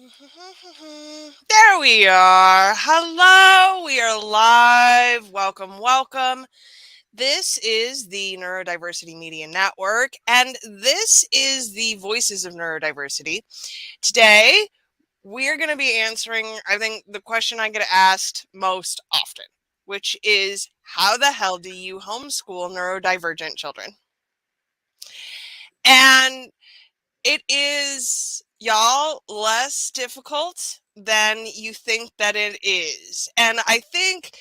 There we are. Hello, we are live. Welcome, welcome. This is the Neurodiversity Media Network, and this is the Voices of Neurodiversity. Today, we are going to be answering, I think, the question I get asked most often, which is, how the hell do you homeschool neurodivergent children? And it is, y'all, less difficult than you think that it is. And I think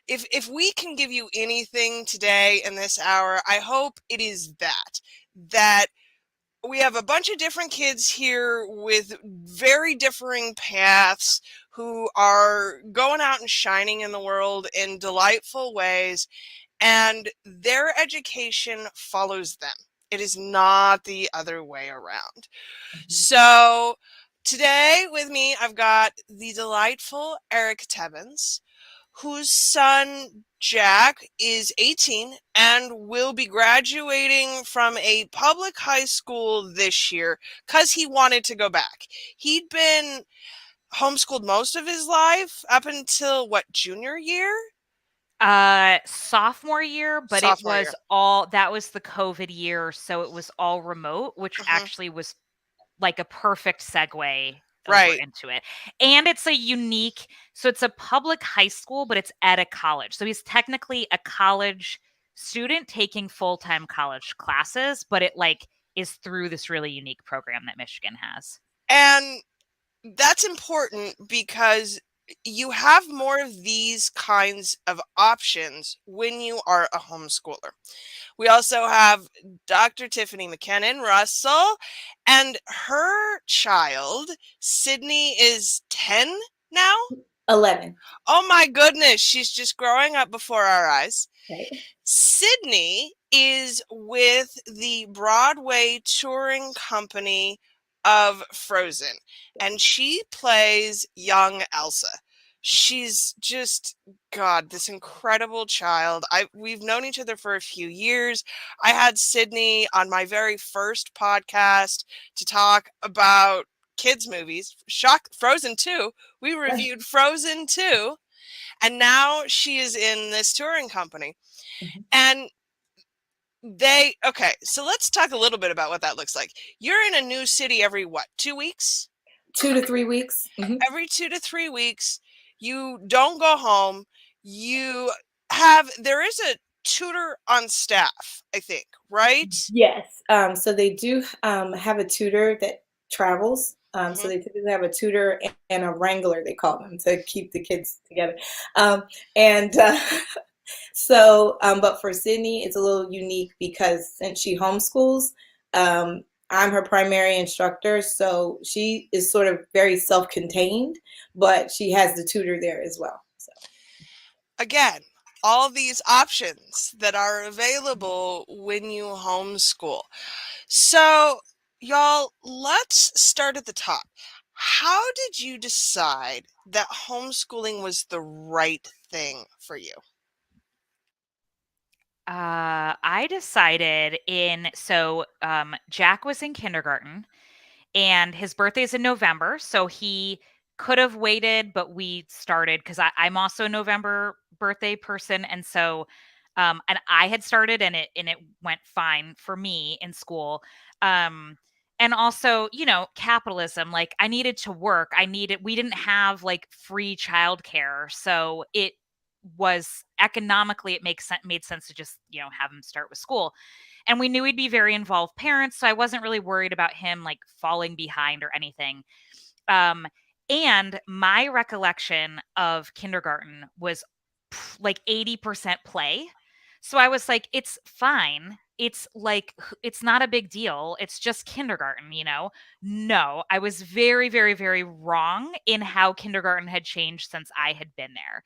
if we can give you anything today in this hour, I hope it is that we have a bunch of different kids here with very differing paths who are going out and shining in the world in delightful ways, and their education follows them. It is not the other way around. So today with me, I've got the delightful Erika Tebbens, whose son Jack is 18 and will be graduating from a public high school this year because he wanted to go back. He'd been homeschooled most of his life up until junior year? Sophomore year, but Sophomore year. that was the COVID year, so it was all remote, which Mhm. actually was like a perfect segue over Right. into it. And it's a public high school, but it's at a college. So he's technically a college student taking full-time college classes, but it is through this really unique program that Michigan has. And that's important because you have more of these kinds of options when you are a homeschooler. We also have Dr. Tiffany McKinnon Russell, and her child, Sydney, is 10 now. 11. Oh my goodness, she's just growing up before our eyes. Right. Sydney is with the Broadway touring company of Frozen, and she plays young Elsa. She's just, God, this incredible child. We've known each other for a few years. I had Sydney on my very first podcast to talk about kids movies. Frozen 2. We reviewed Frozen 2, and now she is in this touring company. And so let's talk a little bit about what that looks like. You're in a new city every 2 weeks? 2 to 3 weeks. Every 2 to 3 weeks, you don't go home. There is a tutor on staff, I think, right? Yes. So they do have a tutor that travels. So they typically have a tutor and a wrangler, they call them, to keep the kids together. And but for Sydney, it's a little unique because since she homeschools, I'm her primary instructor. So she is sort of very self-contained, but she has the tutor there as well. So. Again, all these options that are available when you homeschool. So, y'all, let's start at the top. How did you decide that homeschooling was the right thing for you? I decided Jack was in kindergarten and his birthday is in November. So he could have waited, but we started because I'm also a November birthday person. And I had started and it went fine for me in school. And also, capitalism, like I needed to work. We didn't have like free childcare. So it was economically, made sense to just, have him start with school. And we knew he'd be very involved parents, so I wasn't really worried about him like falling behind or anything. And my recollection of kindergarten was like 80% play. So I was like, it's fine. It's not a big deal. It's just kindergarten. No, I was very, very, very wrong in how kindergarten had changed since I had been there.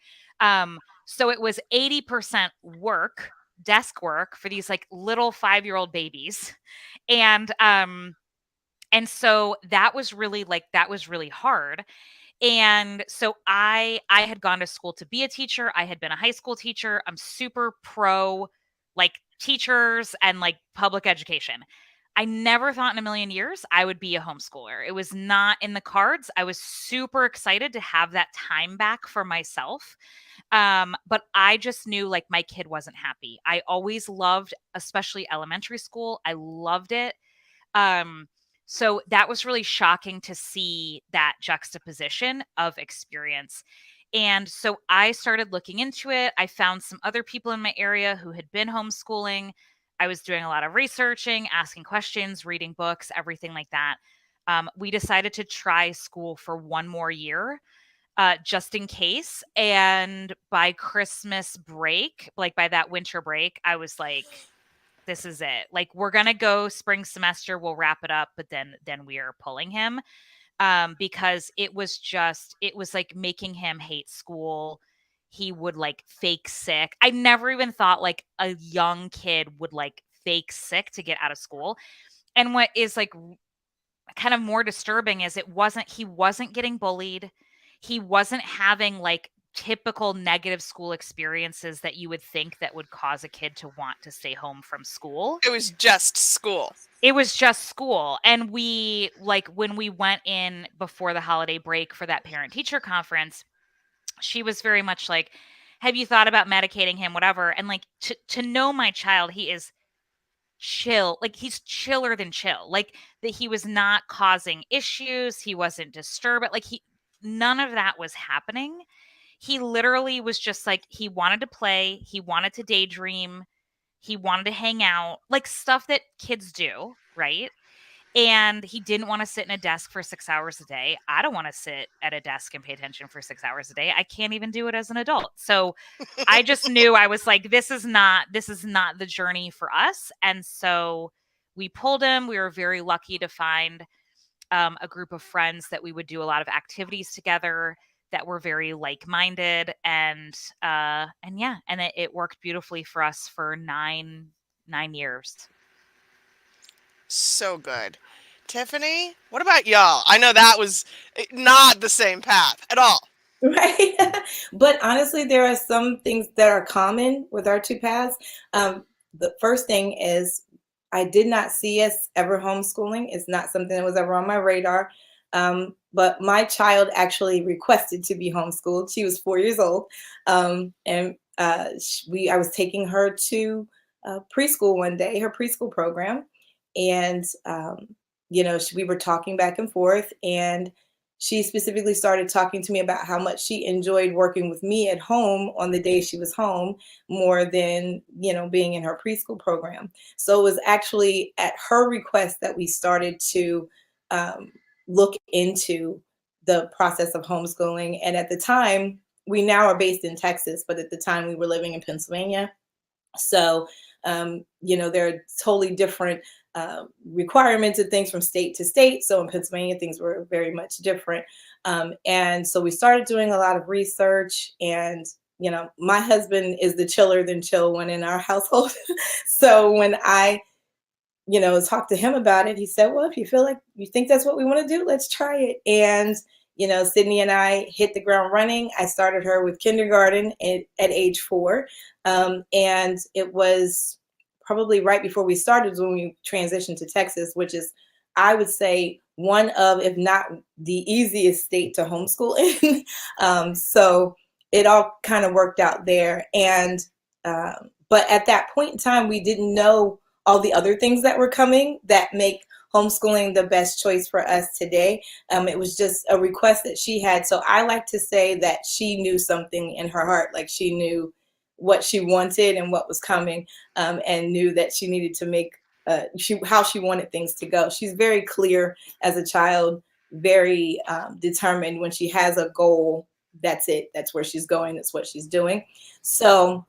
So it was 80% work, desk work for these like little 5-year-old babies. And so that was really hard. And so I had gone to school to be a teacher. I had been a high school teacher. I'm super pro like teachers and like public education. I never thought in a million years I would be a homeschooler. It was not in the cards. I was super excited to have that time back for myself. But I just knew like my kid wasn't happy. I always loved, especially elementary school. I loved it. So that was really shocking to see that juxtaposition of experience. And so I started looking into it. I found some other people in my area who had been homeschooling. I was doing a lot of researching, asking questions, reading books, everything like that. We decided to try school for one more year, just in case. And by Christmas break, like by that winter break, I was like, this is it. Like, we're going to go spring semester. We'll wrap it up. But then we are pulling him, because it was like making him hate school. He would like fake sick. I never even thought like a young kid would like fake sick to get out of school. And what is like kind of more disturbing is he wasn't getting bullied. He wasn't having like typical negative school experiences that you would think that would cause a kid to want to stay home from school. It was just school. It was just school. And we, like, when we went in before the holiday break for that parent teacher conference, she was very much like, have you thought about medicating him, whatever? And like, to know my child, he is chill. Like, he's chiller than chill. Like, that he was not causing issues. He wasn't disturbed. Like, none of that was happening. He literally was just like, he wanted to play. He wanted to daydream. He wanted to hang out, like stuff that kids do, right? And he didn't want to sit in a desk for 6 hours a day. I don't want to sit at a desk and pay attention for 6 hours a day. I can't even do it as an adult. So I just knew, I was like, this is not the journey for us. And so we pulled him. We were very lucky to find a group of friends that we would do a lot of activities together that were very like-minded, and yeah, and it worked beautifully for us for nine years. So good. Tiffany, what about y'all? I know that was not the same path at all. Right. But honestly, there are some things that are common with our two paths. The first thing is, I did not see us ever homeschooling. It's not something that was ever on my radar. But my child actually requested to be homeschooled. She was 4 years old. And I was taking her to preschool one day, her preschool program. And, we were talking back and forth, and she specifically started talking to me about how much she enjoyed working with me at home on the day she was home more than, being in her preschool program. So it was actually at her request that we started to look into the process of homeschooling. And at the time, we now are based in Texas, but at the time we were living in Pennsylvania. So, there are totally different requirements and things from state to state. So in Pennsylvania, things were very much different. And so we started doing a lot of research, and, my husband is the chiller than chill one in our household. So when I, talked to him about it, he said, well, if you think that's what we want to do, let's try it. And, Sydney and I hit the ground running. I started her with kindergarten at age 4. And it was probably right before we started when we transitioned to Texas, which is, I would say, one of, if not the easiest state to homeschool in. So it all kind of worked out there. And, but at that point in time, we didn't know all the other things that were coming that make homeschooling the best choice for us today. It was just a request that she had. So I like to say that she knew something in her heart, like she knew what she wanted and what was coming, and knew that she needed to make how she wanted things to go. She's very clear as a child, very determined. When she has a goal, that's it. That's where she's going. That's what she's doing. So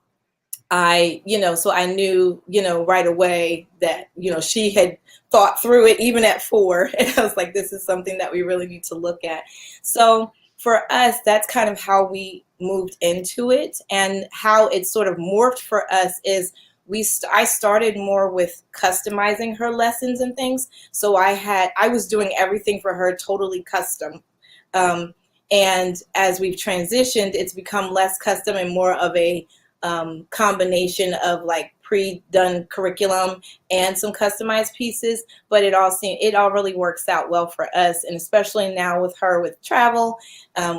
I knew, right away that, she had thought through it even at 4. And I was like, this is something that we really need to look at. So for us, that's kind of how we moved into it, and how it sort of morphed for us is I started more with customizing her lessons and things. So I was doing everything for her totally custom. And as we've transitioned, it's become less custom and more of a combination of like pre-done curriculum and some customized pieces, but it all really works out well for us, and especially now with her with travel,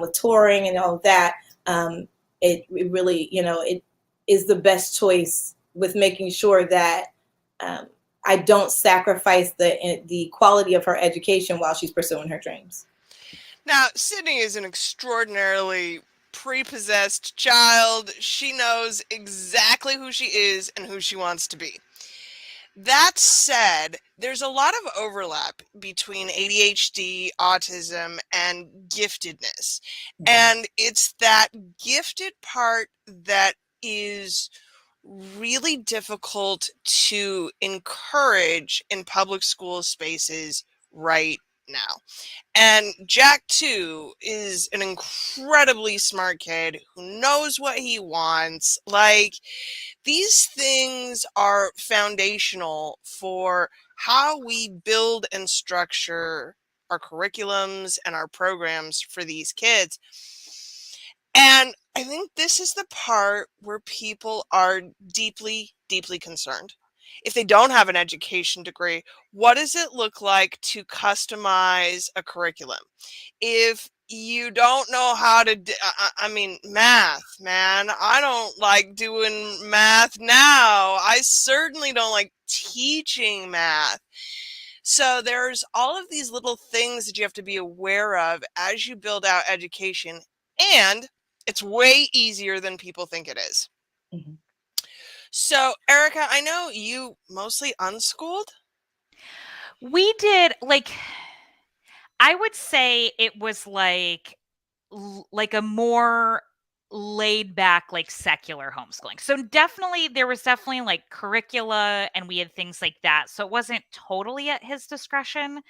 with touring and all of that, it really, it is the best choice with making sure that I don't sacrifice the quality of her education while she's pursuing her dreams. Now, Sydney is an extraordinarily prepossessed child. She knows exactly who she is and who she wants to be. That said, there's a lot of overlap between ADHD, autism, and giftedness. And it's that gifted part that is really difficult to encourage in public school spaces right now. And Jack, too, is an incredibly smart kid who knows what he wants. Like, these things are foundational for how we build and structure our curriculums and our programs for these kids. And I think this is the part where people are deeply, deeply concerned. If they don't have an education degree, what does it look like to customize a curriculum? If you don't know how to I mean, math, man, I don't like doing math now. I certainly don't like teaching math. So there's all of these little things that you have to be aware of as you build out education, and it's way easier than people think it is. Mm-hmm. So, Erika, I know you mostly unschooled. We did, like, I would say it was like a more laid back, like, secular homeschooling. So there was definitely like curricula, and we had things like that. So it wasn't totally at his discretion,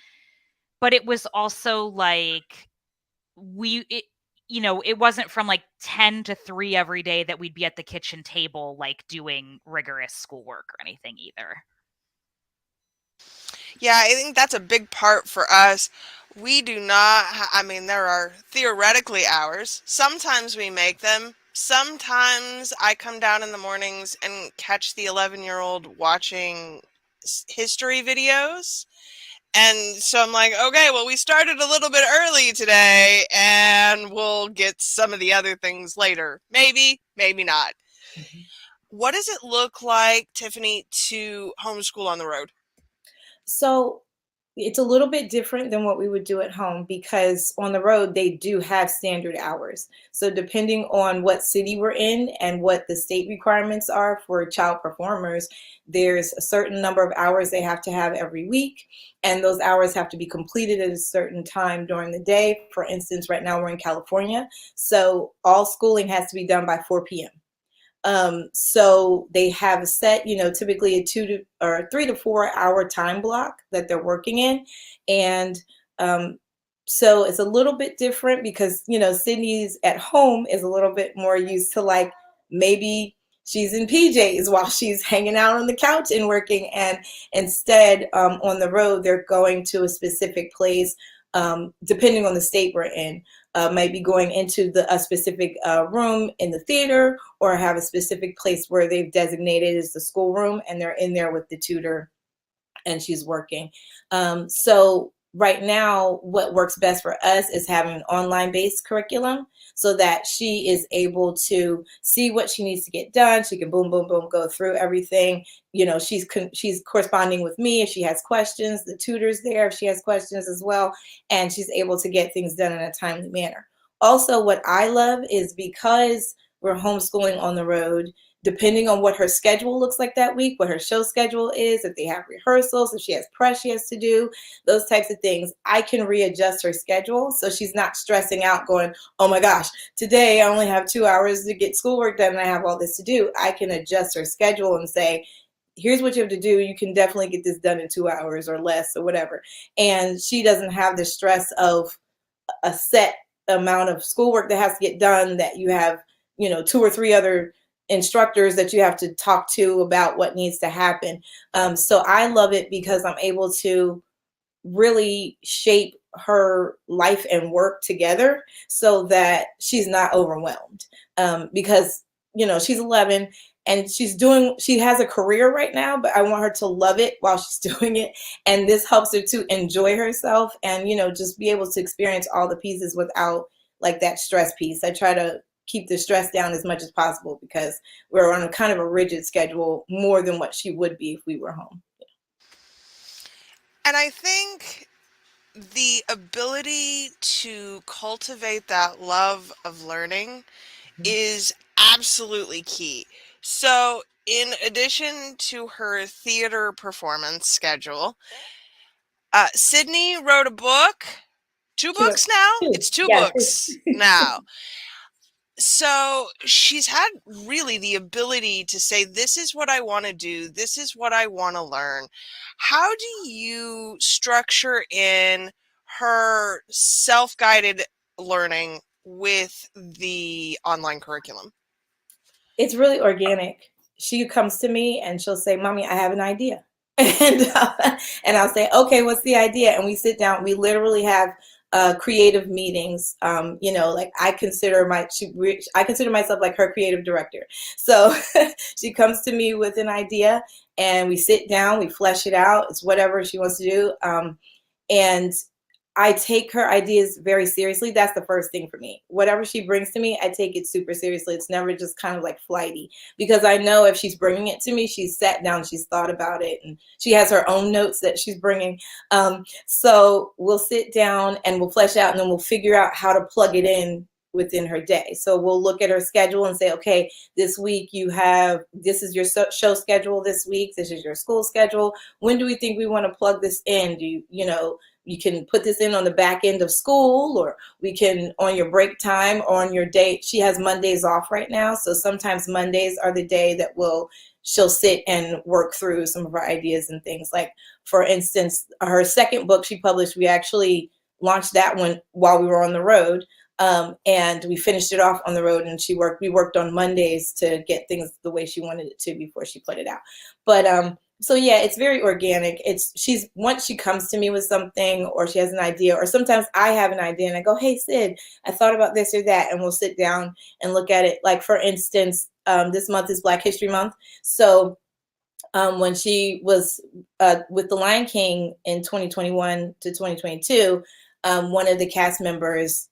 but it was also like it wasn't from like 10 to 3 every day that we'd be at the kitchen table, like, doing rigorous schoolwork or anything either. Yeah, I think that's a big part for us. We do not, I mean, there are theoretically hours. Sometimes we make them. Sometimes I come down in the mornings and catch the 11-year-old watching history videos. And so I'm like, okay, well, we started a little bit early today, and we'll get some of the other things later. Maybe, maybe not. Mm-hmm. What does it look like, Tiffany, to homeschool on the road? So it's a little bit different than what we would do at home, because on the road they do have standard hours. So depending on what city we're in and what the state requirements are for child performers, there's a certain number of hours they have to have every week, and those hours have to be completed at a certain time during the day. For instance, right now we're in California, so all schooling has to be done by 4 p.m. So they have a set, typically a 3 to 4 hour time block that they're working in. And so it's a little bit different because, Sydney's at home is a little bit more used to, like, maybe she's in PJs while she's hanging out on the couch and working. And instead, on the road, they're going to a specific place, depending on the state we're in. Maybe going into a specific room in the theater, or have a specific place where they've designated as the schoolroom, and they're in there with the tutor and she's working. So right now, what works best for us is having an online-based curriculum so that she is able to see what she needs to get done. She can boom, boom, boom, go through everything. She's corresponding with me if she has questions. The tutor's there if she has questions as well. And she's able to get things done in a timely manner. Also, what I love is, because we're homeschooling on the road, depending on what her schedule looks like that week, what her show schedule is, if they have rehearsals, if she has press she has to do, those types of things, I can readjust her schedule so she's not stressing out going, oh my gosh, today I only have 2 hours to get schoolwork done and I have all this to do. I can adjust her schedule and say, here's what you have to do. You can definitely get this done in 2 hours or less or whatever. And she doesn't have the stress of a set amount of schoolwork that has to get done, that you have, 2 or 3 other instructors that you have to talk to about what needs to happen. So I love it because I'm able to really shape her life and work together so that she's not overwhelmed. Because, she's 11 and she has a career right now, but I want her to love it while she's doing it. And this helps her to enjoy herself and, just be able to experience all the pieces without like that stress piece. I try to keep the stress down as much as possible because we're on a kind of a rigid schedule more than what she would be if we were home. And I think the ability to cultivate that love of learning is absolutely key. So, in addition to her theater performance schedule, Sydney wrote a book. Two Two, books now? two, It's two yes. books now. So she's had really the ability to say, this is what I want to do. This is what I want to learn. How do you structure in her self-guided learning with the online curriculum? It's really organic. She comes to me and she'll say, "Mommy, I have an idea." And I'll say, "Okay, what's the idea?" And we sit down. We literally have creative meetings. Like I consider myself like her creative director. So she comes to me with an idea, and we sit down. We flesh it out. It's whatever she wants to do. And I take her ideas very seriously. That's the first thing for me. Whatever she brings to me, I take it super seriously. It's never just kind of like flighty, because I know if she's bringing it to me, she's sat down, she's thought about it, and she has her own notes that she's bringing. So we'll sit down and we'll flesh out, and then we'll figure out how to plug it in within her day. So we'll look at her schedule and say, okay, this week this is your show schedule this week. This is your school schedule. When do we think we want to plug this in? You can put this in on the back end of school, or we can on your break time or on your day. She has Mondays off right now. So sometimes Mondays are the day that she'll sit and work through some of her ideas and things. Like, for instance, her second book she published, we actually launched that one while we were on the road. And we finished it off on the road, and we worked on Mondays to get things the way she wanted it to before she put it out. But, so yeah, it's very organic. Once she comes to me with something, or she has an idea, or sometimes I have an idea and I go, "Hey Sid, I thought about this or that," and we'll sit down and look at it. Like, for instance, this month is Black History Month. So when she was with The Lion King in 2021 to 2022, one of the cast members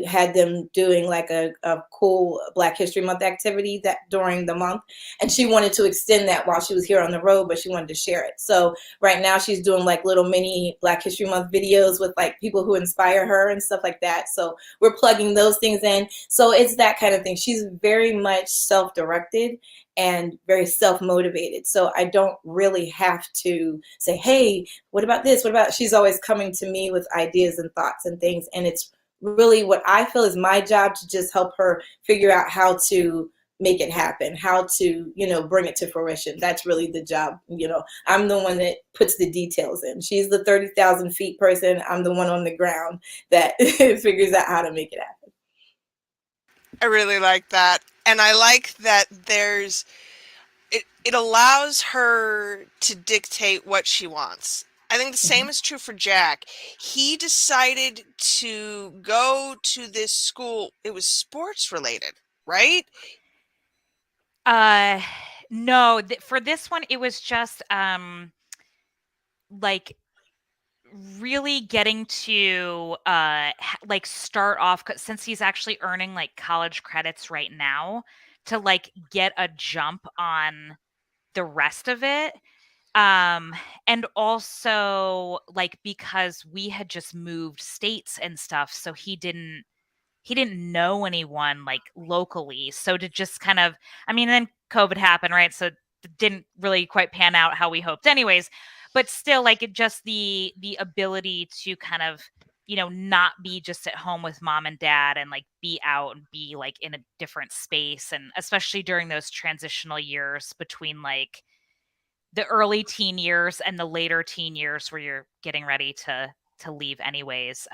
had them doing like a cool Black History Month activity that during the month, and she wanted to extend that while she was here on the road, but she wanted to share it. So right now she's doing like little mini Black History Month videos with like people who inspire her and stuff like that. So we're plugging those things in. So it's that kind of thing. She's very much self-directed and very self-motivated. So I don't really have to say, "Hey, what about this? What about?" She's always coming to me with ideas and thoughts and things. And it's really what I feel is my job to just help her figure out how to make it happen, how to, bring it to fruition. That's really the job. I'm the one that puts the details in. She's the 30,000 feet person. I'm the one on the ground that figures out how to make it happen. I really like that. And I like that it allows her to dictate what she wants. I think the same is true for Jack. He decided to go to this school. It was sports related, right? No, for this one, it was just like really getting to like start off, since he's actually earning like college credits right now, to like get a jump on the rest of it. And also like because we had just moved states and stuff, so he didn't know anyone like locally. So to just kind of, I mean, then COVID happened, right? So it didn't really quite pan out how we hoped anyways, but still, like, it just the ability to kind of, not be just at home with mom and dad, and like be out and be like in a different space. And especially during those transitional years between like the early teen years and the later teen years where you're getting ready to leave anyways.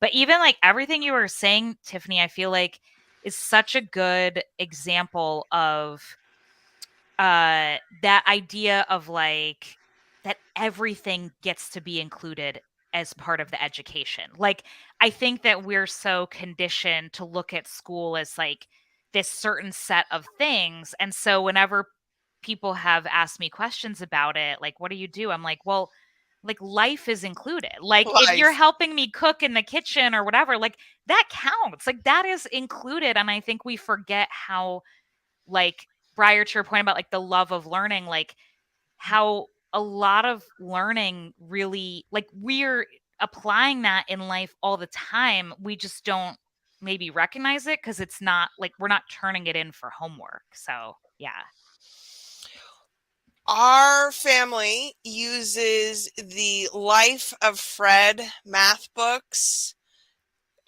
But even like everything you were saying, Tiffany, I feel like is such a good example of that idea of like that everything gets to be included as part of the education. Like, I think that we're so conditioned to look at school as like this certain set of things. And so whenever people have asked me questions about it, like, what do you do? I'm like, well, like life is included. Like if you're Life. helping me cook in the kitchen or whatever, like that counts. Like that is included. And I think we forget how, like, Briar, to your point about like the love of learning, like how a lot of learning really, like, we're applying that in life all the time. We just don't maybe recognize it because it's not like we're not turning it in for homework. So yeah. Our family uses the Life of Fred math books,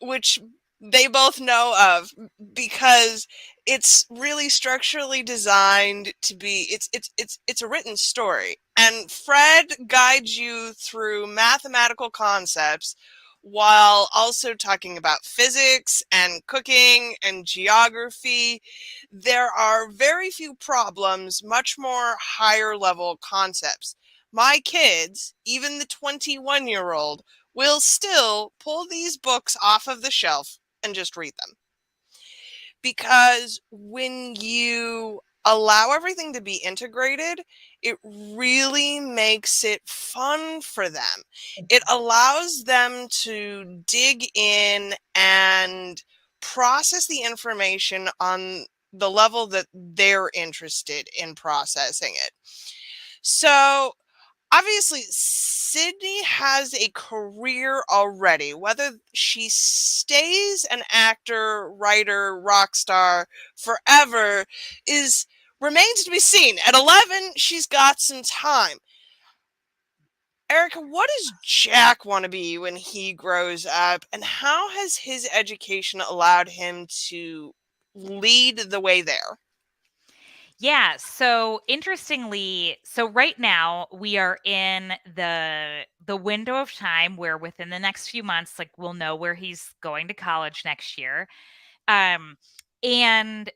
which they both know of, because it's really structurally designed to be, it's a written story, and Fred guides you through mathematical concepts while also talking about physics and cooking and geography. There are very few problems, much more higher level concepts. My kids, even the 21-year-old, will still pull these books off of the shelf and just read them. Because when you allow everything to be integrated, it really makes it fun for them. It allows them to dig in and process the information on the level that they're interested in processing it. So obviously, Sydney has a career already. Whether she stays an actor, writer, rock star forever is remains to be seen. At 11, she's got some time. Erika, what does Jack want to be when he grows up, and how has his education allowed him to lead the way there? Yeah, so interestingly, so right now we are in the window of time where within the next few months, like, we'll know where he's going to college next year. Um and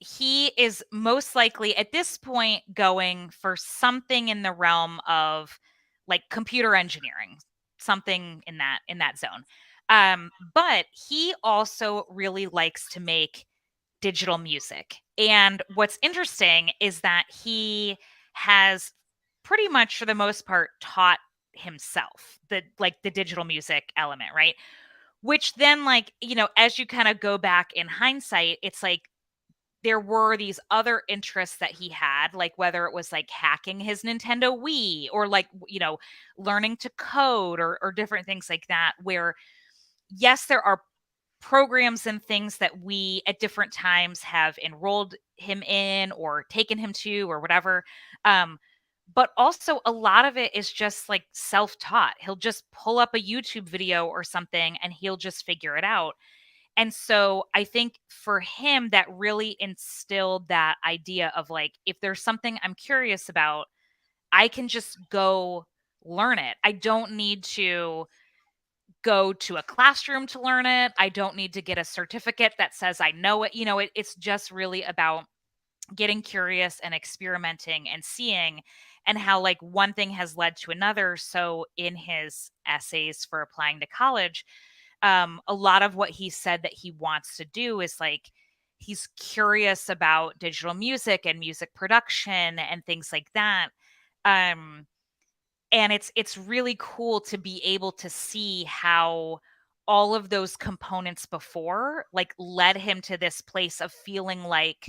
he is most likely at this point going for something in the realm of like computer engineering, something in that zone. But he also really likes to make digital music. And what's interesting is that he has pretty much for the most part taught himself the digital music element, right? Which then, like, as you kind of go back in hindsight, it's like there were these other interests that he had, like whether it was like hacking his Nintendo Wii or like, learning to code or different things like that, where yes, there are programs and things that we at different times have enrolled him in or taken him to or whatever. But also a lot of it is just like self-taught. He'll just pull up a YouTube video or something and he'll just figure it out. And so I think for him, that really instilled that idea of like, if there's something I'm curious about, I can just go learn it. I don't need to go to a classroom to learn it. I don't need to get a certificate that says I know it. It's just really about getting curious and experimenting and seeing, and how like one thing has led to another. So in his essays for applying to college, a lot of what he said that he wants to do is like he's curious about digital music and music production and things like that. Um, and it's really cool to be able to see how all of those components before like led him to this place of feeling like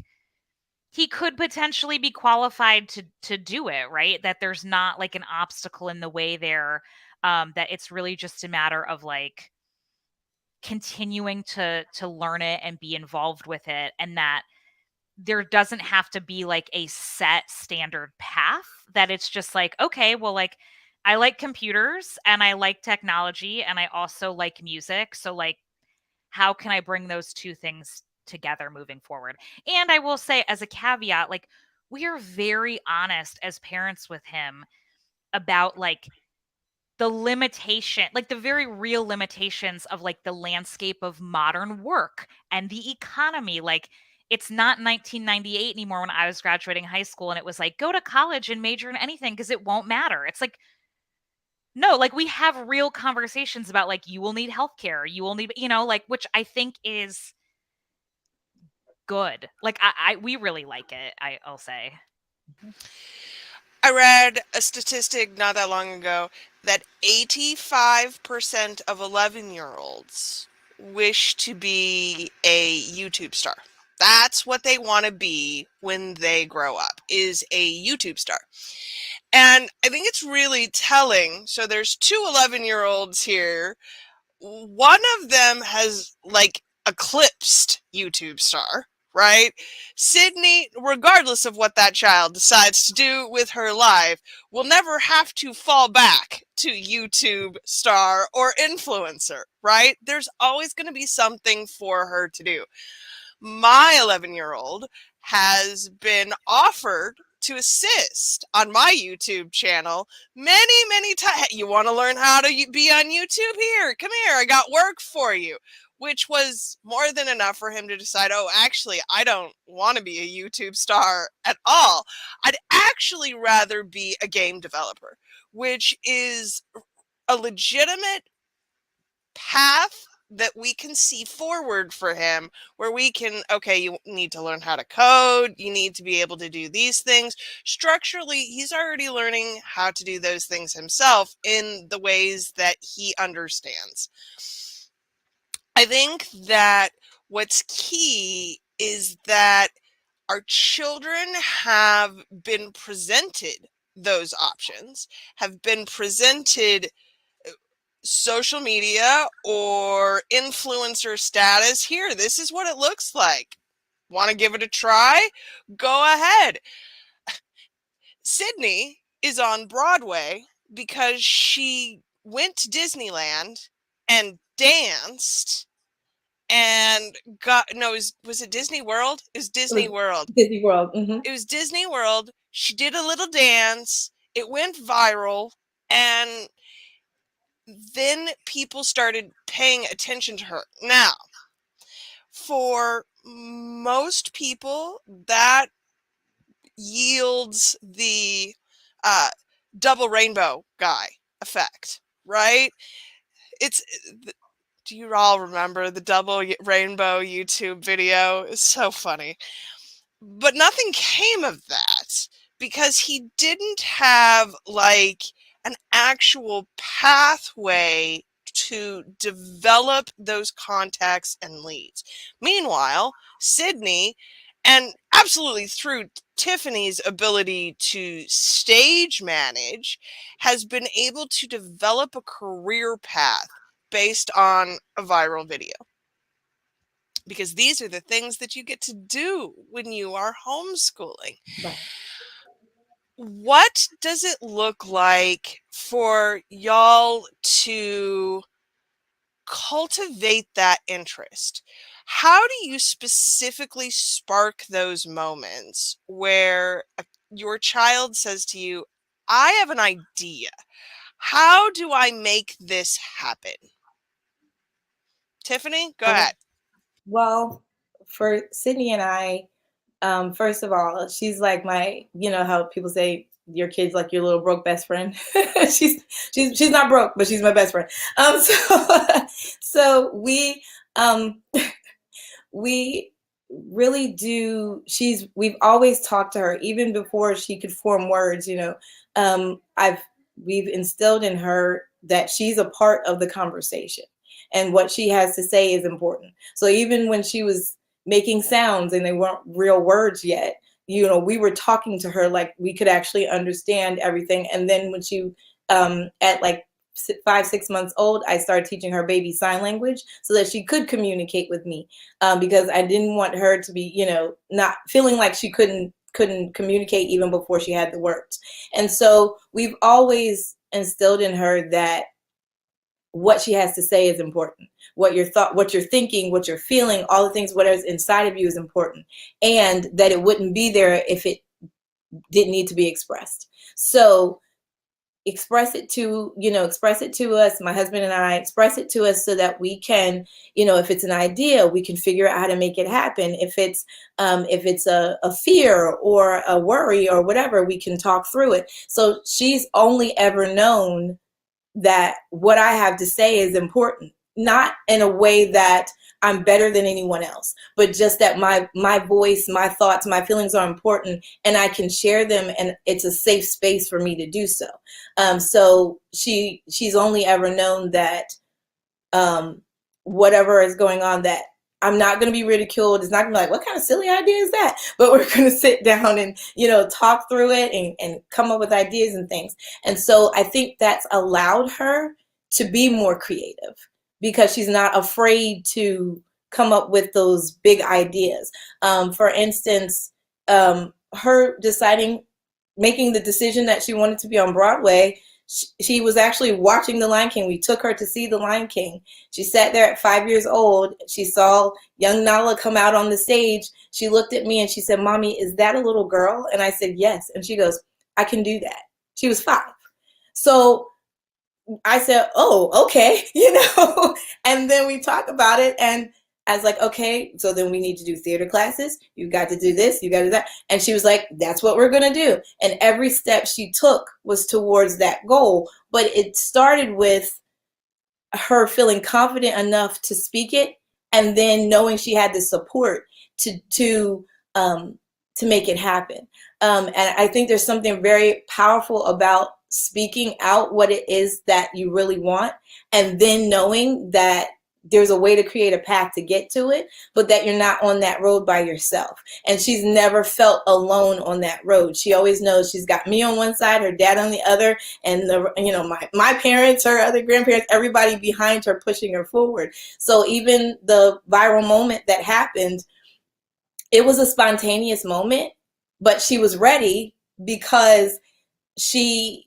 he could potentially be qualified to do it, right? That there's not like an obstacle in the way there. That it's really just a matter of like continuing to learn it and be involved with it, and that there doesn't have to be like a set standard path, that it's just like, okay, well, like I like computers and I like technology and I also like music, so like how can I bring those two things together moving forward? And I will say as a caveat, like we are very honest as parents with him about like the limitation, like the very real limitations of like the landscape of modern work and the economy. Like it's not 1998 anymore when I was graduating high school and it was like go to college and major in anything because it won't matter. It's like no, like we have real conversations about like you will need healthcare, you will need, like, which I think is good. Like we really like it, I'll say. I read a statistic not that long ago that 85% of 11-year-olds wish to be a YouTube star. That's what they want to be when they grow up, is a YouTube star. And I think it's really telling. So there's two 11-year-olds here. One of them has like eclipsed YouTube star, right? Sydney, regardless of what that child decides to do with her life, will never have to fall back to YouTube star or influencer, right? There's always going to be something for her to do. My 11-year-old has been offered to assist on my YouTube channel many times. You want to learn how to be on YouTube? Here, come here. I got work for you, which was more than enough for him to decide, oh, actually, I don't want to be a YouTube star at all. I'd actually rather be a game developer, which is a legitimate path that we can see forward for him, where we can, okay, you need to learn how to code, you need to be able to do these things. Structurally, he's already learning how to do those things himself in the ways that he understands. I think that what's key is that our children have been presented those options, have been presented social media or influencer status. Here, this is what it looks like. Want to give it a try? Go ahead. Sydney is on Broadway because she went to Disneyland and danced and was it Disney World? It was Disney World. Disney World. Mm-hmm. It was Disney World. She did a little dance. It went viral, and then people started paying attention to her. Now, for most people, that yields the double rainbow guy effect, right? Do you all remember the double rainbow YouTube video? It's so funny. But nothing came of that because he didn't have like an actual pathway to develop those contacts and leads. Meanwhile, Sydney, and absolutely through Tiffany's ability to stage manage, has been able to develop a career path based on a viral video. Because these are the things that you get to do when you are homeschooling. Right. What does it look like for y'all to cultivate that interest? How do you specifically spark those moments where your child says to you, I have an idea. How do I make this happen? Tiffany, go ahead. Well, for Sydney and I, first of all, she's like my, you know how people say your kid's like your little broke best friend. she's not broke, but she's my best friend. So we we really do. We've always talked to her even before she could form words. You know, we've instilled in her that she's a part of the conversation, and what she has to say is important. So even when she was making sounds and they weren't real words yet, you know, we were talking to her like we could actually understand everything. And then when she, at like 5-6 months old, I started teaching her baby sign language so that she could communicate with me, because I didn't want her to be, you know, not feeling like she couldn't communicate even before she had the words. And so we've always instilled in her that what she has to say is important. What you're thinking, what you're feeling, all the things, whatever's inside of you is important. And that it wouldn't be there if it didn't need to be expressed. So express it to us, my husband and I, express it to us so that we can, you know, if it's an idea, we can figure out how to make it happen. If it's a fear or a worry or whatever, we can talk through it. So she's only ever known that what I have to say is important, not in a way that I'm better than anyone else, but just that my voice, my thoughts, my feelings are important, and I can share them, and it's a safe space for me to do so. So she's only ever known that whatever is going on, that I'm not going to be ridiculed. It's not going to be like, what kind of silly idea is that? But we're going to sit down and, talk through it and come up with ideas and things. And so I think that's allowed her to be more creative because she's not afraid to come up with those big ideas. For instance, her making the decision that she wanted to be on Broadway, she was actually watching The Lion King. We took her to see The Lion King. She sat there at 5 years old. She saw young Nala come out on the stage. She looked at me and she said, "Mommy, is that a little girl?" And I said, "Yes." And she goes, "I can do that." She was 5. So I said, "Oh, okay," and then we talked about it, and I was like, "Okay, so then we need to do theater classes. You got to do this, you got to do that." And she was like, "That's what we're going to do." And every step she took was towards that goal. But it started with her feeling confident enough to speak it, and then knowing she had the support to make it happen. And I think there's something very powerful about speaking out what it is that you really want, and then knowing that there's a way to create a path to get to it, but that you're not on that road by yourself. And she's never felt alone on that road. She always knows she's got me on one side, her dad on the other, and my parents, her other grandparents, everybody behind her pushing her forward. So even the viral moment that happened, it was a spontaneous moment, but she was ready because she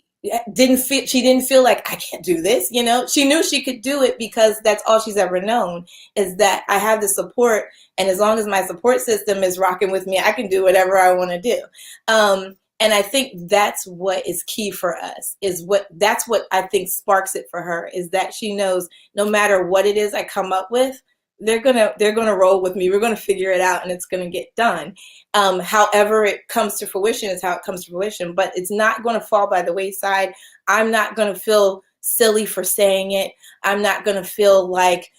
didn't feel like, I can't do this. She knew she could do it because that's all she's ever known, is that I have the support, and as long as my support system is rocking with me, I can do whatever I want to do. And I think that's what is key for us, that's what I think sparks it for her, is that she knows no matter what it is I come up with, they're gonna roll with me. We're gonna figure it out, and it's gonna get done. However it comes to fruition is how it comes to fruition, but it's not gonna fall by the wayside. I'm not gonna feel silly for saying it. I'm not gonna feel like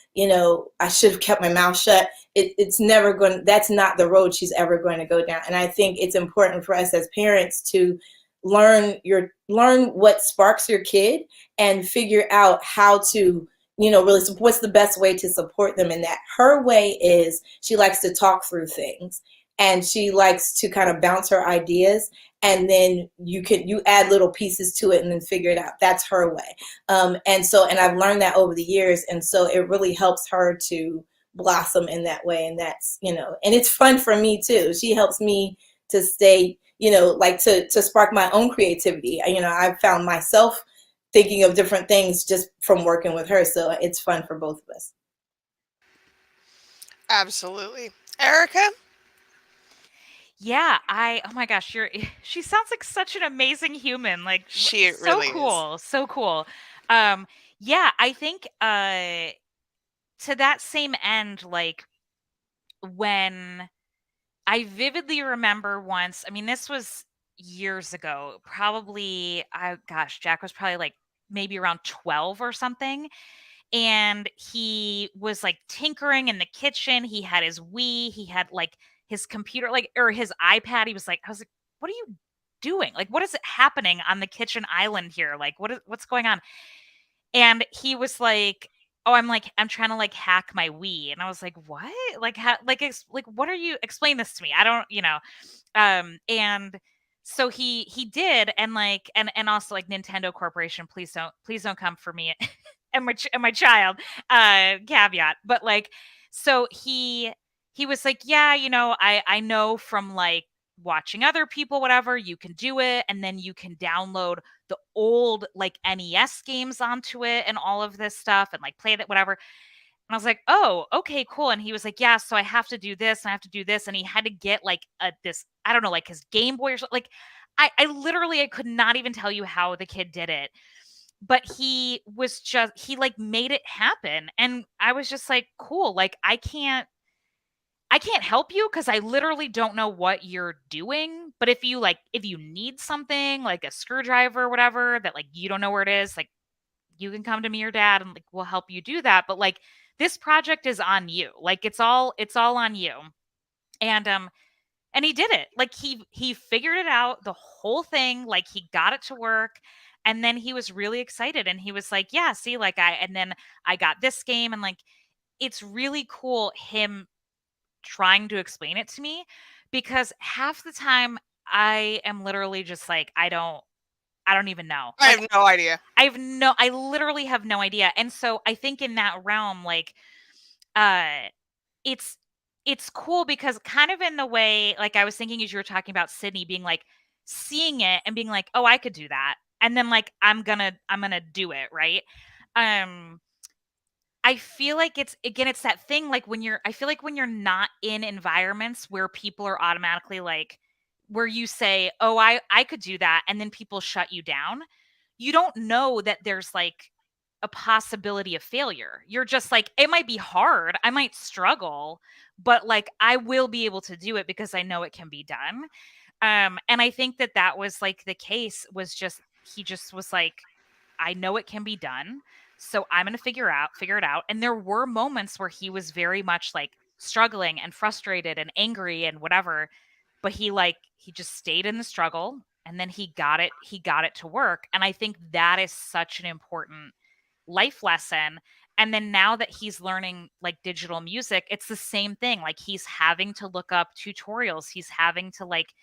I should have kept my mouth shut. It's never going. That's not the road she's ever going to go down. And I think it's important for us as parents to learn what sparks your kid and figure out how to really what's the best way to support them in that. Her way is she likes to talk through things, and she likes to kind of bounce her ideas, and then you add little pieces to it and then figure it out. That's her way. And I've learned that over the years, and so it really helps her to blossom in that way. And that's and it's fun for me too. She helps me to stay to spark my own creativity. I've found myself thinking of different things just from working with her. So it's fun for both of us. Absolutely. Erika? Yeah, oh my gosh, she sounds like such an amazing human. Like, she so really cool, is. so cool. Yeah, I think to that same end, like when I vividly remember once, I mean, this was years ago, probably, Jack was probably like maybe around 12 or something. And he was like tinkering in the kitchen. He had his Wii, he had like his computer, like, or his iPad. I was like, what are you doing? Like, what is happening on the kitchen island here? Like, what's going on? And he was like, "Oh, I'm trying to like hack my Wii." And I was like, "What? Like, how, like, what are you, explain this to me? I don't, and so he did, and like, and also like, Nintendo Corporation, please don't come for me and my child, caveat. But like, so he was like, "Yeah, I know from like watching other people, whatever, you can do it, and then you can download the old like NES games onto it and all of this stuff and like play it, whatever." And I was like, "Oh, okay, cool." And he was like, "Yeah, so I have to do this and I have to do this." And he had to get like this, I don't know, like his Game Boy or something. Like, I literally, I could not even tell you how the kid did it. But he like made it happen. And I was just like, cool. Like, I can't help you because I literally don't know what you're doing. But if you need something like a screwdriver or whatever that like you don't know where it is, like, you can come to me or dad and like we'll help you do that. But like, this project is on you. Like it's all on you. And he did it. Like he figured it out, the whole thing, like he got it to work. And then he was really excited and he was like, yeah, see, like and then I got this game. And like it's really cool him trying to explain it to me, because half the time I am literally just like, I don't even know. I Like have no idea. I literally have no idea. And so I think in that realm, like, it's cool because kind of in the way, like I was thinking as you were talking about Sydney being like seeing it and being like, oh, I could do that. And then like, I'm gonna do it. Right. Um, I feel like it's that thing, like I feel like when you're not in environments where people are automatically like, where you say, oh, I could do that. And then people shut you down. You don't know that there's like a possibility of failure. You're just like, it might be hard. I might struggle, but like, I will be able to do it because I know it can be done. And I think that was like the case, was just, he just was like, I know it can be done. So I'm going to figure it out. And there were moments where he was very much like struggling and frustrated and angry and whatever, but he just stayed in the struggle, and then he got it to work. And I think that is such an important life lesson. And then now that he's learning like digital music, it's the same thing. Like he's having to look up tutorials. He's having to like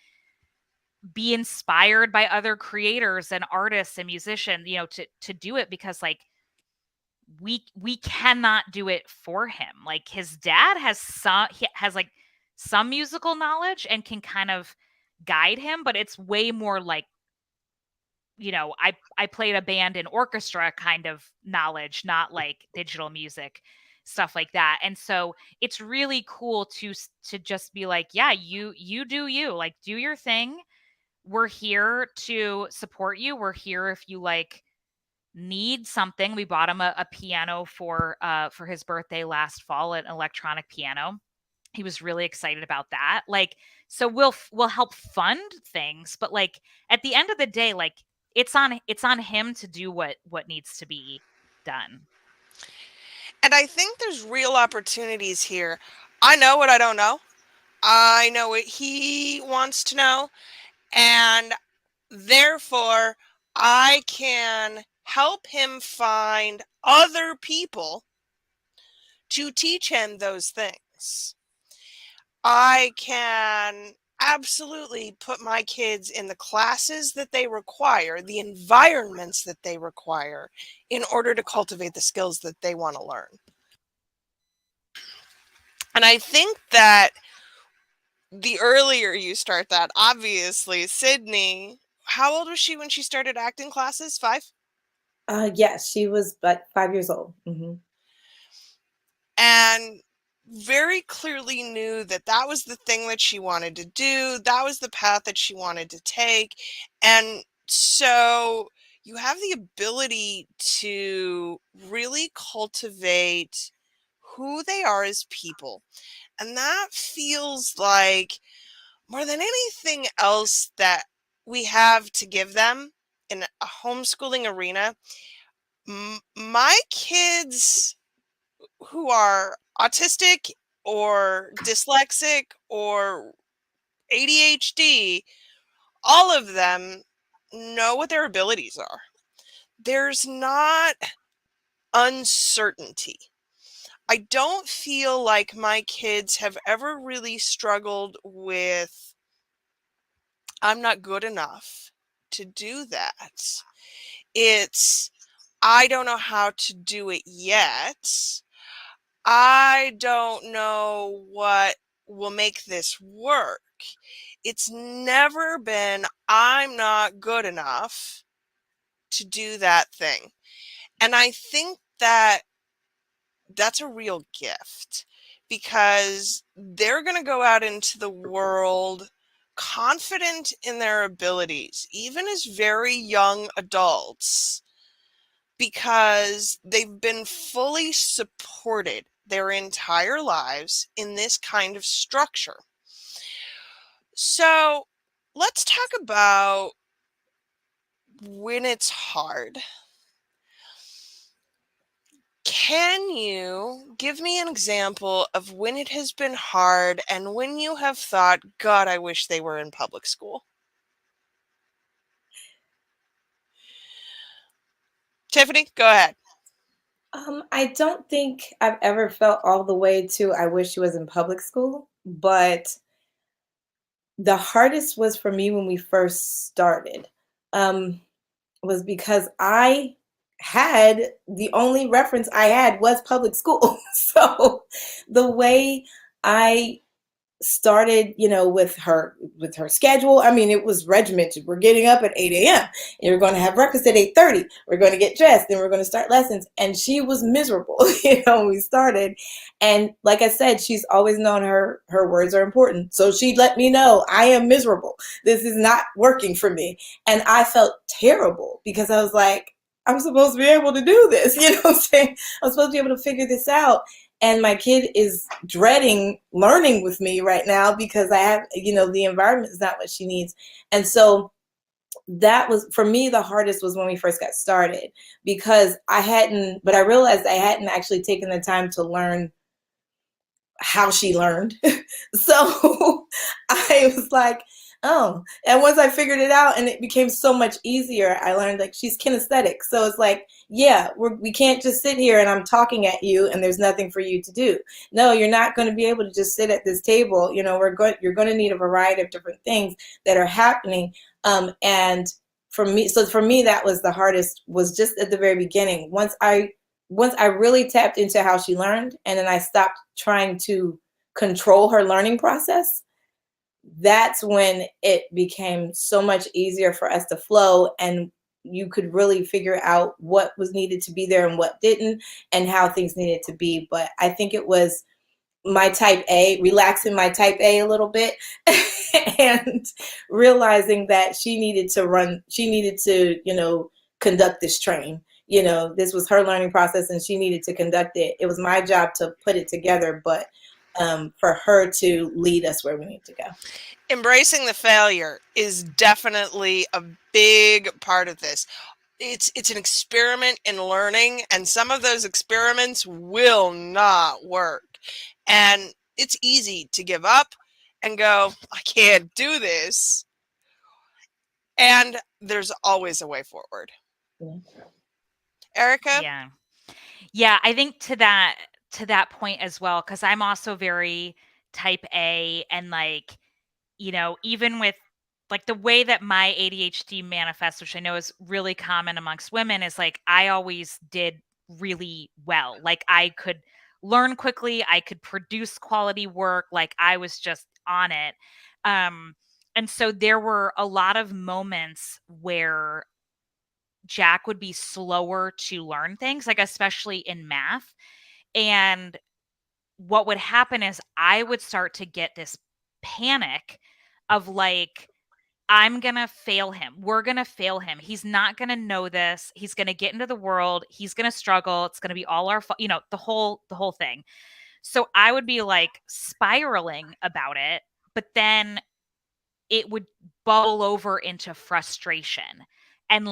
be inspired by other creators and artists and musicians, to do it, because like we cannot do it for him. Like his dad has like some musical knowledge and can kind of guide him, but it's way more like, I played a band and orchestra kind of knowledge, not like digital music stuff like that. And so it's really cool to just be like, yeah, you do you, like do your thing. We're here to support you. We're here if you like need something. We bought him a piano for his birthday last fall, an electronic piano. He was really excited about that. Like, so we'll help fund things, but like at the end of the day, like it's on him to do what needs to be done. And I think there's real opportunities here. I know what I don't know. I know what he wants to know. And therefore, I can help him find other people to teach him those things. I can absolutely put my kids in the classes that they require, the environments that they require, in order to cultivate the skills that they want to learn. And I think that the earlier you start that, obviously, Sydney, how old was she when she started acting classes? 5? Yes, she was but 5 years old. Hmm. And very clearly knew that that was the thing that she wanted to do. That was the path that she wanted to take. And so you have the ability to really cultivate who they are as people. And that feels like more than anything else that we have to give them in a homeschooling arena. My kids who are autistic or dyslexic or ADHD, all of them know what their abilities are. There's not uncertainty. I don't feel like my kids have ever really struggled with, I'm not good enough to do that. It's, I don't know how to do it yet. I don't know what will make this work. It's never been, I'm not good enough to do that thing. And I think that that's a real gift, because they're going to go out into the world confident in their abilities, even as very young adults, because they've been fully supported their entire lives in this kind of structure. So let's talk about when it's hard. Can you give me an example of when it has been hard and when you have thought, God, I wish they were in public school? Tiffany, go ahead. I don't think I've ever felt all the way to I wish she was in public school, but the hardest was for me when we first started. Was because I had the only reference I had was public school. So the way I started, with her schedule. I mean, it was regimented. We're getting up at 8 a.m. and we're going to have breakfast at 8:30. We're going to get dressed, then we're going to start lessons. And she was miserable, when we started. And like I said, she's always known her words are important. So she let me know I am miserable. This is not working for me. And I felt terrible because I was like, I'm supposed to be able to do this. You know what I'm saying? I'm supposed to be able to figure this out. And my kid is dreading learning with me right now because I have, the environment is not what she needs. And so that was, for me, the hardest was when we first got started because but I realized I hadn't actually taken the time to learn how she learned. So I was like, oh, and once I figured it out and it became so much easier, I learned like she's kinesthetic. So it's like, yeah, we can't just sit here and I'm talking at you and there's nothing for you to do. No, you're not going to be able to just sit at this table. You're going to need a variety of different things that are happening. And for me, that was the hardest, was just at the very beginning. Once I really tapped into how she learned and then I stopped trying to control her learning process, that's when it became so much easier for us to flow, and you could really figure out what was needed to be there and what didn't and how things needed to be. But I think it was my type A, relaxing my type A a little bit and realizing that she needed to, conduct this train. This was her learning process and she needed to conduct it. It was my job to put it together, but for her to lead us where we need to go. Embracing the failure is definitely a big part of this. It's an experiment in learning, and some of those experiments will not work. And it's easy to give up and go, I can't do this. And there's always a way forward. Yeah. Erika? Yeah. Yeah, I think to that point as well, because I'm also very type A, and even with like the way that my ADHD manifests, which I know is really common amongst women, is like I always did really well. Like I could learn quickly, I could produce quality work, like I was just on it. And so there were a lot of moments where Jack would be slower to learn things, like especially in math. And what would happen is I would start to get this panic of like, I'm going to fail him. We're going to fail him. He's not going to know this. He's going to get into the world. He's going to struggle. It's going to be all our fault, the whole thing. So I would be like spiraling about it, but then it would bubble over into frustration. And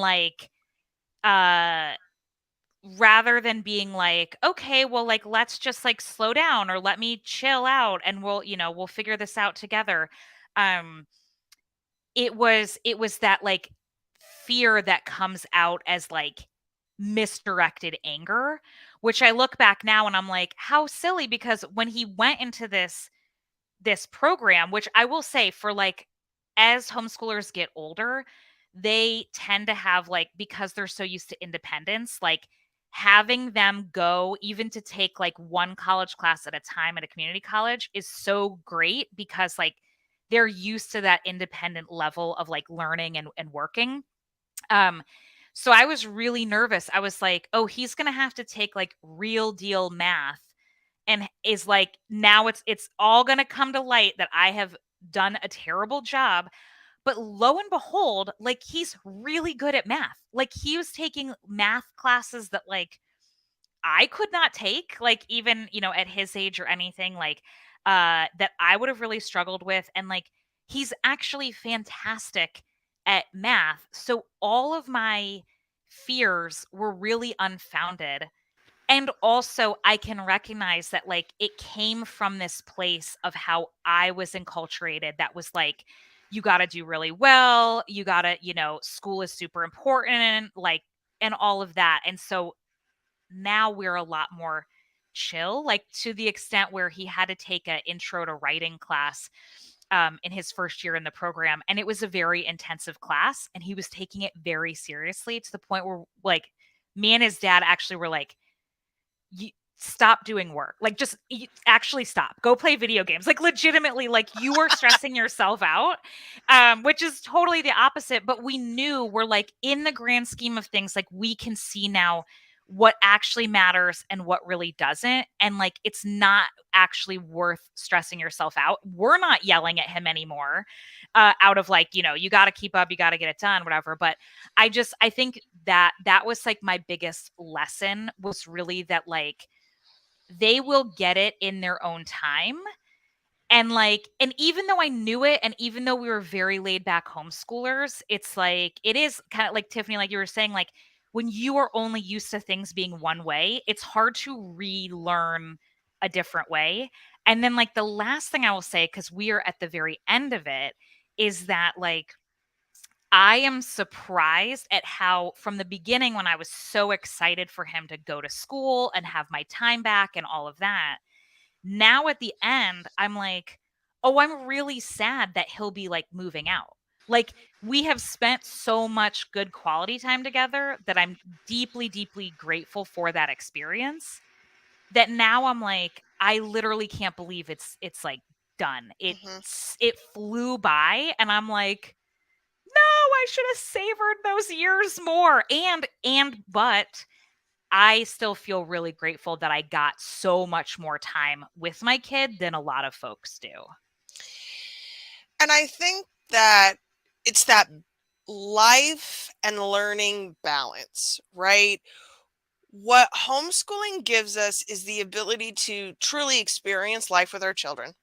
uh rather than being like, okay, well, like, let's just like slow down or let me chill out and we'll figure this out together. Um, it was that like fear that comes out as like misdirected anger, which I look back now and I'm like, how silly, because when he went into this program, which I will say, for like, as homeschoolers get older, they tend to have like, because they're so used to independence, like having them go even to take like one college class at a time at a community college is so great, because like they're used to that independent level of like learning and working. Um, so I was really nervous. I was like, oh, he's going to have to take like real deal math, and is like, now it's all going to come to light that I have done a terrible job. But lo and behold, like he's really good at math. Like he was taking math classes that like I could not take, like even, at his age or anything, like that I would have really struggled with. And like he's actually fantastic at math. So all of my fears were really unfounded. And also I can recognize that like it came from this place of how I was enculturated that was like, you got to do really well, you got to, school is super important, like, and all of that. And so now we're a lot more chill, like to the extent where he had to take an intro to writing class in his first year in the program. And it was a very intensive class. And he was taking it very seriously to the point where, like, me and his dad actually were like, you stop doing work. Like, just actually stop. Go play video games. Like, legitimately, like, you are stressing yourself out, which is totally the opposite. But we knew, we're like, in the grand scheme of things, like, we can see now what actually matters and what really doesn't. And like, it's not actually worth stressing yourself out. We're not yelling at him anymore out of like, you got to keep up, you got to get it done, whatever. But I think that was like my biggest lesson, was really that like they will get it in their own time. And like, and even though I knew it, and even though we were very laid back homeschoolers, it's like, it is kind of like, Tiffany, like you were saying, like when you are only used to things being one way, it's hard to relearn a different way. And then like the last thing I will say, because we are at the very end of it, is that like I am surprised at how, from the beginning, when I was so excited for him to go to school and have my time back and all of that, now at the end, I'm like, oh, I'm really sad that he'll be like moving out. Like, we have spent so much good quality time together that I'm deeply, deeply grateful for that experience. That now I'm like, I literally can't believe it's like done. Mhm. It flew by, and I'm like, no, I should have savored those years more. But I still feel really grateful that I got so much more time with my kid than a lot of folks do. And I think that it's that life and learning balance, right? What homeschooling gives us is the ability to truly experience life with our children,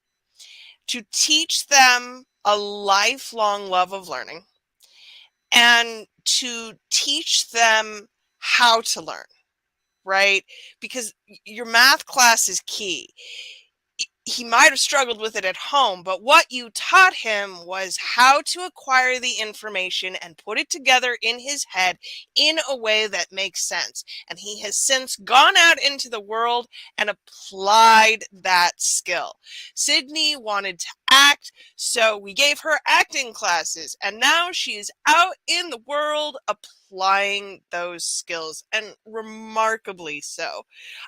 to teach them a lifelong love of learning, and to teach them how to learn, right? Because your math class is key. He might have struggled with it at home, but what you taught him was how to acquire the information and put it together in his head in a way that makes sense. And he has since gone out into the world and applied that skill. Sydney wanted to act, so we gave her acting classes, and now she is out in the world applying those skills, and remarkably so.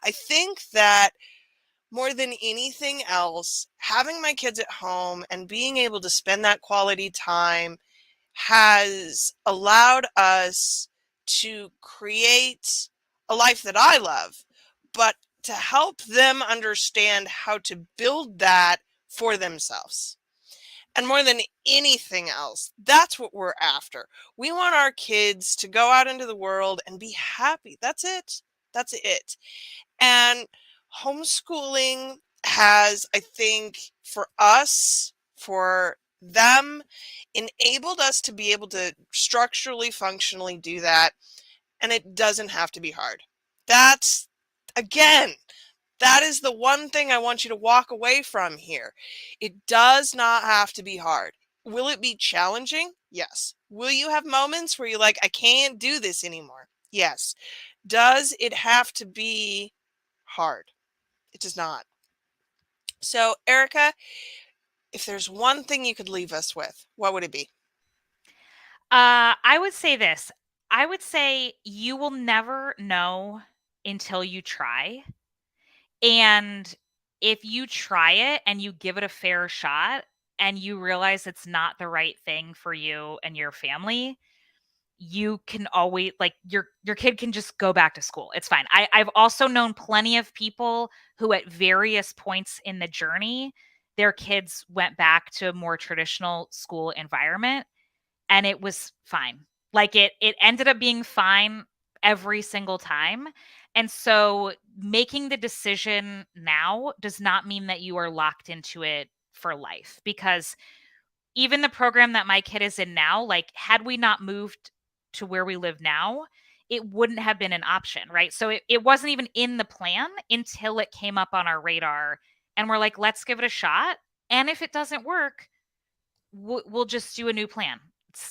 I think that more than anything else, having my kids at home and being able to spend that quality time has allowed us to create a life that I love, but to help them understand how to build that for themselves. And more than anything else, that's what we're after. We want our kids to go out into the world and be happy. That's it. That's it. And homeschooling has, I think, for us, for them, enabled us to be able to structurally, functionally do that. And it doesn't have to be hard. That's, again, that is the one thing I want you to walk away from here. It does not have to be hard. Will it be challenging? Yes. Will you have moments where you're like, I can't do this anymore? Yes. Does it have to be hard? It does not. So, Erika, if there's one thing you could leave us with, what would it be? I would say this. I would say you will never know until you try. And if you try it and you give it a fair shot and you realize it's not the right thing for you and your family, you can always, like, your kid can just go back to school. It's fine. I've also known plenty of people who at various points in the journey, their kids went back to a more traditional school environment, and it was fine. Like, it ended up being fine every single time. And so making the decision now does not mean that you are locked into it for life, because even the program that my kid is in now, like, had we not moved to where we live now, it wouldn't have been an option, right? So it wasn't even in the plan until it came up on our radar. And we're like, let's give it a shot. And if it doesn't work, we'll just do a new plan.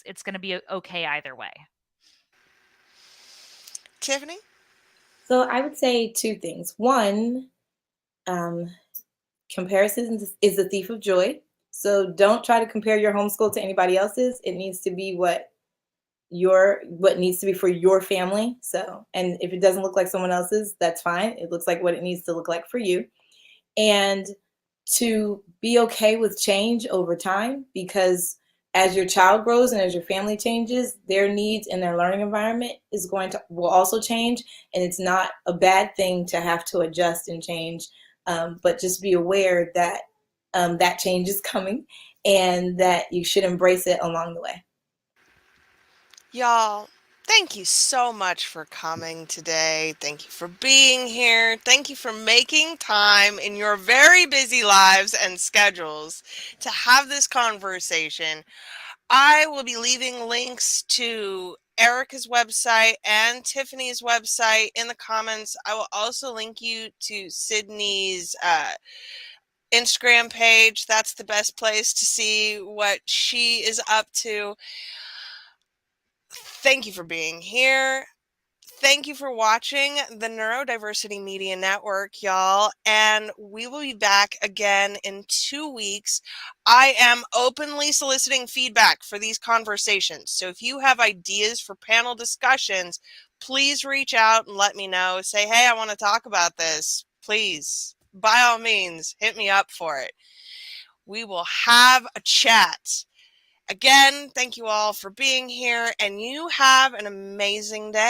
It's going to be okay either way. Tiffany? So I would say two things. One, comparison is the thief of joy. So don't try to compare your homeschool to anybody else's. It needs to be what needs to be for your family. So, and if it doesn't look like someone else's, that's fine. It looks like what it needs to look like for you. And to be okay with change over time, because as your child grows and as your family changes, their needs and their learning environment will also change, and it's not a bad thing to have to adjust and change, but just be aware that that change is coming and that you should embrace it along the way. Y'all, thank you so much for coming today. Thank you for being here. Thank you for making time in your very busy lives and schedules to have this conversation. I will be leaving links to Erika's website and Tiffany's website in the comments. I will also link you to Sydney's Instagram page. That's the best place to see what she is up to. Thank you for being here. Thank you for watching the Neurodiversity Media Network, y'all. And we will be back again in 2 weeks. I am openly soliciting feedback for these conversations. So if you have ideas for panel discussions, please reach out and let me know. Say, hey, I want to talk about this. Please, by all means, hit me up for it. We will have a chat. Again, thank you all for being here, and you have an amazing day.